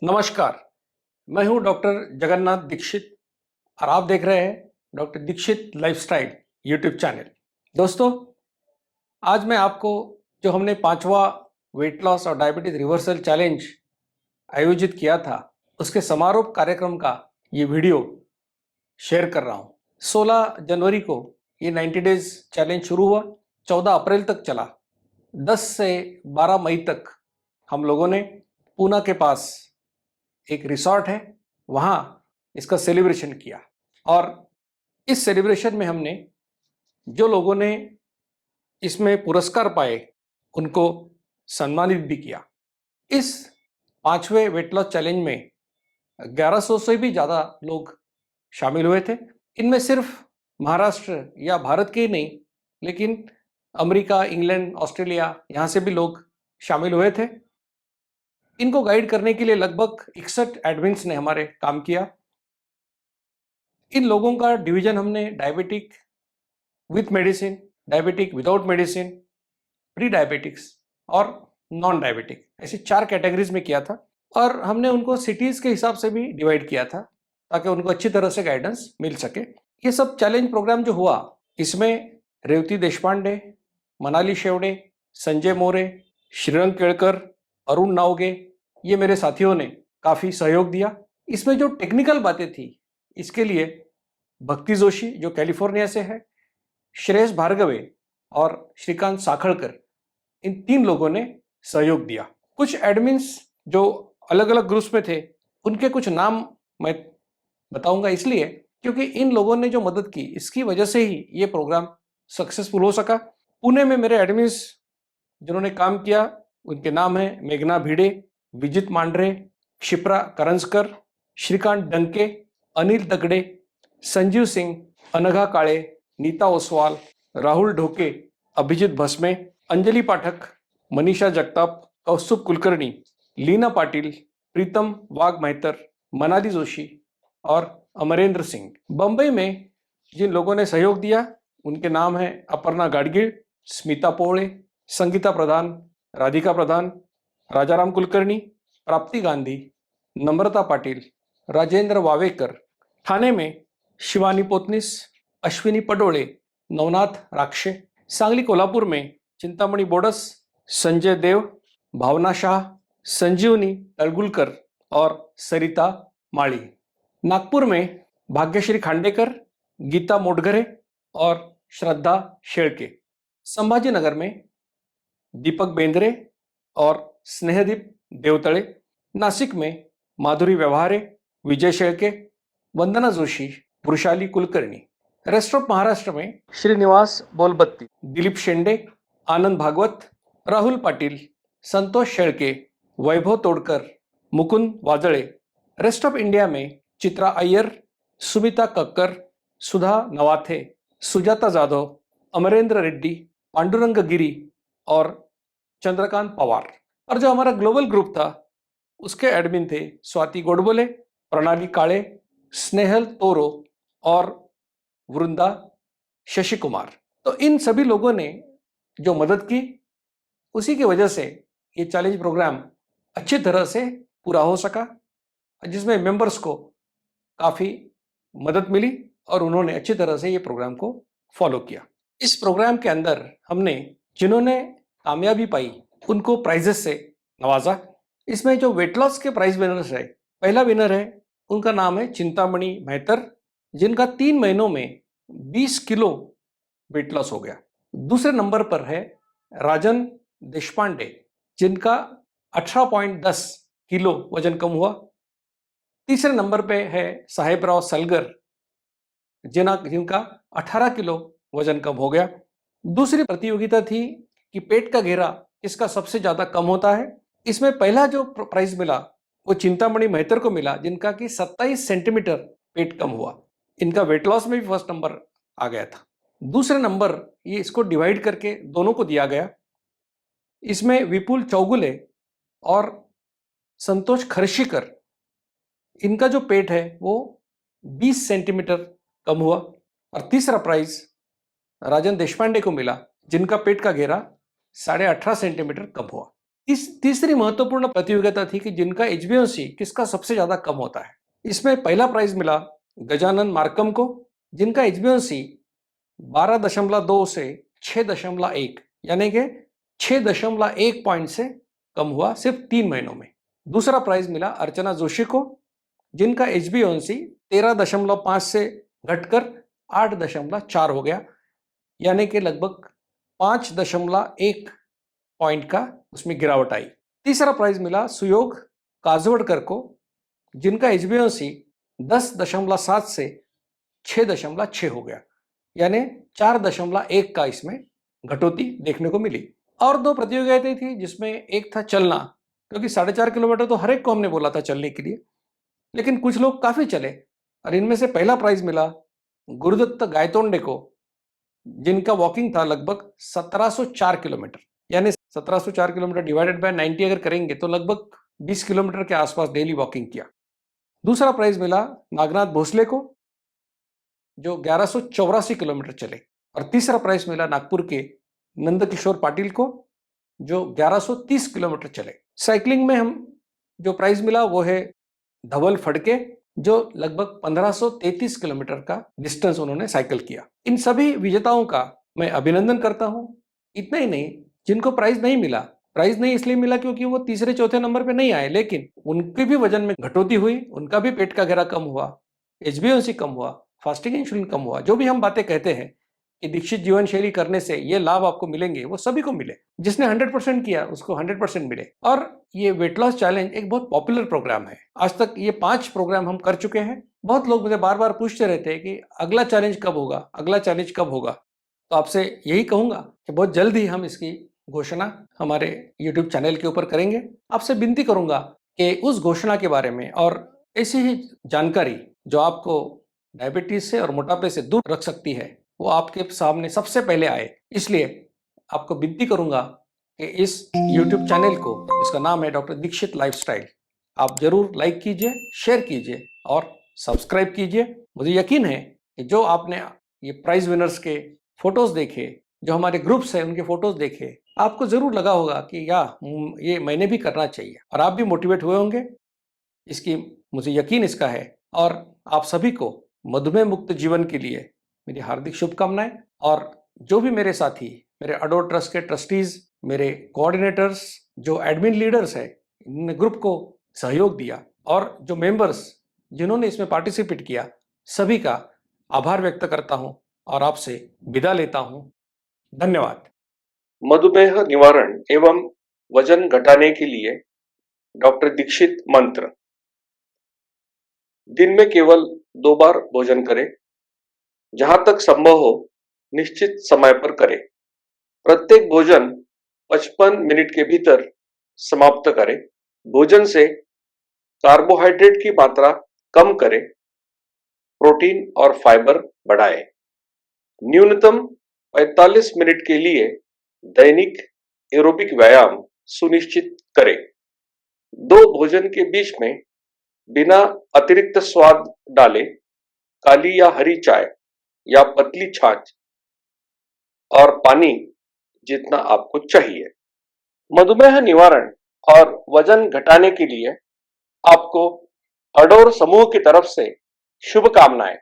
नमस्कार, मैं हूं डॉक्टर जगन्नाथ दीक्षित और आप देख रहे हैं doctor Dikshit lifestyle YouTube channel. दोस्तों, आज मैं आपको जो हमने 5वां वेट लॉस और डायबिटीज रिवर्सल चैलेंज आयोजित किया था, उसके समारोह कार्यक्रम का ये वीडियो शेयर कर रहा हूं। 16 जनवरी को ये 90 डेज चैलेंज शुरू हुआ, 14 अप्रैल तक चला। 10 से 12 मई तक हम लोगों ने पूना के पास एक रिसॉर्ट है, वहाँ इसका सेलिब्रेशन किया और इस सेलिब्रेशन में हमने जो लोगों ने इसमें पुरस्कार पाए उनको सम्मानित भी किया। इस 5वें वेट लॉस चैलेंज में 1100 से भी ज़्यादा लोग शामिल हुए थे। इनमें सिर्फ महाराष्ट्र या भारत के ही नहीं, लेकिन अमेरिका, इंग्लैंड, ऑस्ट्रेलिया, यहाँ से भी लोग शामिल हुए थे। इनको गाइड करने के लिए लगभग 61 एडमिन्स ने हमारे काम किया। इन लोगों का डिवीजन हमने diabetic with medicine, diabetic without medicine, pre diabetics और नॉन डायबिटिक, ऐसी 4 कैटेगरीज में किया था और हमने उनको सिटीज के हिसाब से भी डिवाइड किया था ताकि उनको अच्छी तरह से गाइडेंस मिल सके। ये सब चैलेंज प्रोग्राम जो हुआ, इसमें रेवती देशपांडे, मनाली शेवड़े, संजय मोरे, श्रीरंग केळकर, अरुण नावगे, ये मेरे साथियों ने काफ़ी सहयोग दिया। इसमें जो टेक्निकल बातें थी, इसके लिए भक्ति जोशी जो कैलिफोर्निया से है, श्रेयस भार्गवे और श्रीकांत साखड़कर, इन 3 लोगों ने सहयोग दिया। कुछ एडमिन्स जो अलग अलग ग्रुप्स में थे, उनके कुछ नाम मैं बताऊंगा इसलिए क्योंकि इन लोगों ने जो मदद की, इसकी वजह से ही ये प्रोग्राम सक्सेसफुल हो सका। पुणे में मेरे एडमिन्स जिन्होंने काम किया, उनके नाम हैं मेघना भिड़े, विजित मांढरे, क्षिप्रा करंजकर, श्रीकांत डंके, अनिल दगड़े, संजीव सिंह, अनघा काळे, नीता ओसवाल, राहुल ढोके, अभिजित भस्मे, अंजलि पाठक, मनीषा जगताप, कौस्तुभ कुलकर्णी, लीना पाटिल, प्रीतम वाघ मेहतर, मनाली जोशी और अमरेंद्र सिंह। बंबई में जिन लोगों ने सहयोग दिया, उनके नाम हैं अपर्णा गाडगीळ, स्मिता पोळे, संगीता प्रधान, राधिका प्रधान, राजाराम कुलकर्णी, प्राप्ति गांधी, नम्रता पाटिल, राजेंद्र वावेकर। ठाणे में शिवानी पोतनीस, अश्विनी पडोळे, नवनाथ राक्षे। सांगली कोल्हापुर में चिंतामणि बोडस, संजय देव, भावना शाह, संजीवनी तळगुलकर और सरिता माळी। नागपुर में भाग्यश्री खांडेकर, गीता मोटघरे और श्रद्धा शेळके। संभाजीनगर में दीपक बेंद्रे और स्नेहदीप देवतळे। नासिक में माधुरी व्यवहारे, विजय शेळके, वंदना जोशी, वृषाली कुलकर्णी। रेस्ट ऑफ महाराष्ट्र में श्रीनिवास बोलबत्ती, दिलीप शेंडे, आनंद भागवत, राहुल पाटिल, संतोष शेळके, वैभव Todkar, Mukund वाजळे। Rest of India में चित्रा अय्यर, सुमिता कक्कर, सुधा नवाथे, सुजाता जाधव, अमरेंद्र रेड्डी, पांडुरंग गिरी और चंद्रकांत पवार। और जो हमारा ग्लोबल ग्रुप था, उसके एडमिन थे स्वाति गोडबोले, प्रणाली काळे, स्नेहल तोरो और वृंदा शशि कुमार। तो इन सभी लोगों ने जो मदद की, उसी की वजह से ये चैलेंज प्रोग्राम अच्छी तरह से पूरा हो सका, जिसमें मेंबर्स को काफ़ी मदद मिली और उन्होंने अच्छी तरह से ये प्रोग्राम को फॉलो किया। इस प्रोग्राम के अंदर हमने जिन्होंने कामयाबी पाई, उनको प्राइजेस से नवाजा। इसमें जो वेट लॉस के प्राइज विनर्स है, पहला विनर है, उनका नाम है चिंतामणि मेहतर, जिनका 3 महीनों में 20 किलो वेट लॉस हो गया। दूसरे नंबर पर है राजन देशपांडे, जिनका 18.10 किलो वजन कम हुआ। तीसरे नंबर पे है साहेबराव सलगर, जिनका 18 किलो वजन कम हो गया। दूसरी प्रतियोगिता थी कि पेट का घेरा किसका सबसे ज़्यादा कम होता है। इसमें पहला जो प्राइज मिला वो चिंतामणि मेहतर को मिला, जिनका कि 27 सेंटीमीटर पेट कम हुआ। इनका वेट लॉस में भी फर्स्ट नंबर आ गया था। दूसरे नंबर ये इसको डिवाइड करके दोनों को दिया गया। इसमें विपुल चौगुले और संतोष खर्शीकर, इनका जो पेट है वो 20 सेंटीमीटर कम हुआ। और तीसरा प्राइज राजन देशपांडे को मिला, जिनका पेट का घेरा 18.5 सेंटीमीटर कम हुआ। तीसरी महत्वपूर्ण प्रतियोगिता थी कि जिनका HbA1c किसका सबसे ज्यादा कम होता है। इसमें पहला प्राइज मिला गजानन मार्कम को, जिनका HbA1c 12.2 से 6.1 यानी कि 6.1 पॉइंट से कम हुआ सिर्फ 3 महीनों में। दूसरा प्राइज मिला अर्चना जोशी को, जिनका HbA1c 13.5 से घटकर 8.4 हो गया, यानी कि लगभग 5.1 पॉइंट का उसमें गिरावट आई। तीसरा प्राइज मिला सुयोग काजवड़कर को, जिनका HbA1c 10.7 से 6.6 हो गया, यानी 4.1 का इसमें घटोती देखने को मिली। और दो प्रतियोगिताएं थी, जिसमें एक था चलना, क्योंकि 4.5 किलोमीटर तो हर एक को हमने बोला था चलने के लिए, लेकिन कुछ लोग काफी चले और इनमें से पहला प्राइज मिला गुरुदत्त गायतोंडे को, जिनका वॉकिंग था लगभग 1704 किलोमीटर, यानी 1704 किलोमीटर डिवाइडेड बाय 90 अगर करेंगे तो लगभग 20 किलोमीटर के आसपास डेली वॉकिंग किया। दूसरा प्राइज मिला नागनाथ भोसले को, जो 1184 किलोमीटर चले। और तीसरा प्राइज मिला नागपुर के नंदकिशोर पाटिल को, जो 1130 किलोमीटर चले। साइकिलिंग में हम जो प्राइज मिला वो है धवल फड़के, जो लगभग 1533 किलोमीटर का डिस्टेंस उन्होंने साइकिल किया। इन सभी विजेताओं का मैं अभिनंदन करता हूं। इतना ही नहीं, जिनको प्राइज नहीं मिला, प्राइज नहीं इसलिए मिला क्योंकि वो तीसरे चौथे नंबर पे नहीं आए, लेकिन उनके भी वजन में घटोती हुई, उनका भी पेट का घेरा कम हुआ, HbA1c कम हुआ, फास्टिंग इंसुलिन कम हुआ। जो भी हम बातें कहते हैं कि दीक्षित जीवन शैली करने से ये लाभ आपको मिलेंगे, वो सभी को मिले। जिसने 100% किया उसको 100% मिले। और ये वेट लॉस चैलेंज एक बहुत पॉपुलर प्रोग्राम है। आज तक ये 5 प्रोग्राम हम कर चुके हैं। बहुत लोग मुझे बार बार पूछते रहते हैं कि अगला चैलेंज कब होगा, अगला चैलेंज कब होगा। तो आपसे यही कहूंगा कि बहुत जल्द ही हम इसकी घोषणा हमारे YouTube चैनल के ऊपर करेंगे। आपसे विनती करूंगा कि उस घोषणा के बारे में और ऐसी ही जानकारी जो आपको डायबिटीज से और मोटापे से दूर रख सकती है, वो आपके सामने सबसे पहले आए। इसलिए आपको विनती करूंगा कि इस YouTube चैनल को, जिसका नाम है डॉक्टर दीक्षित लाइफस्टाइल, आप जरूर लाइक कीजिए, शेयर कीजिए और सब्सक्राइब कीजिए। मुझे यकीन है कि जो आपने ये प्राइज विनर्स के फोटोज देखे, जो हमारे ग्रुप्स हैं उनके फोटोज देखे, आपको जरूर लगा होगा कि ये मैंने भी करना चाहिए और आप भी मोटिवेट हुए होंगे। इसकी मुझे यकीन इसका है। और आप सभी को मधुमेह मुक्त जीवन के लिए मेरी हार्दिक शुभकामनाएं। और जो भी मेरे साथी, मेरे अडोर ट्रस्ट के ट्रस्टीज, मेरे कोऑर्डिनेटर्स, जो एडमिन लीडर्स है, इन्होंने ग्रुप को सहयोग दिया, और जो मेंबर्स जिन्होंने इसमें पार्टिसिपेट किया, सभी का आभार व्यक्त करता हूं और आपसे विदा लेता हूं। धन्यवाद। मधुमेह निवारण एवं वजन घटाने के लिए डॉक्टर दीक्षित मंत्र। दिन में केवल 2 बार भोजन करें। जहां तक संभव हो निश्चित समय पर करें। प्रत्येक भोजन 55 मिनट के भीतर समाप्त करें। भोजन से कार्बोहाइड्रेट की मात्रा कम करें। प्रोटीन और फाइबर बढ़ाएं। न्यूनतम 45 मिनट के लिए दैनिक एरोबिक व्यायाम सुनिश्चित करें। 2 भोजन के बीच में बिना अतिरिक्त स्वाद डाले काली या हरी चाय या पतली छाछ और पानी जितना आपको चाहिए। मधुमेह निवारण और वजन घटाने के लिए आपको अडोर समूह की तरफ से शुभकामनाएं।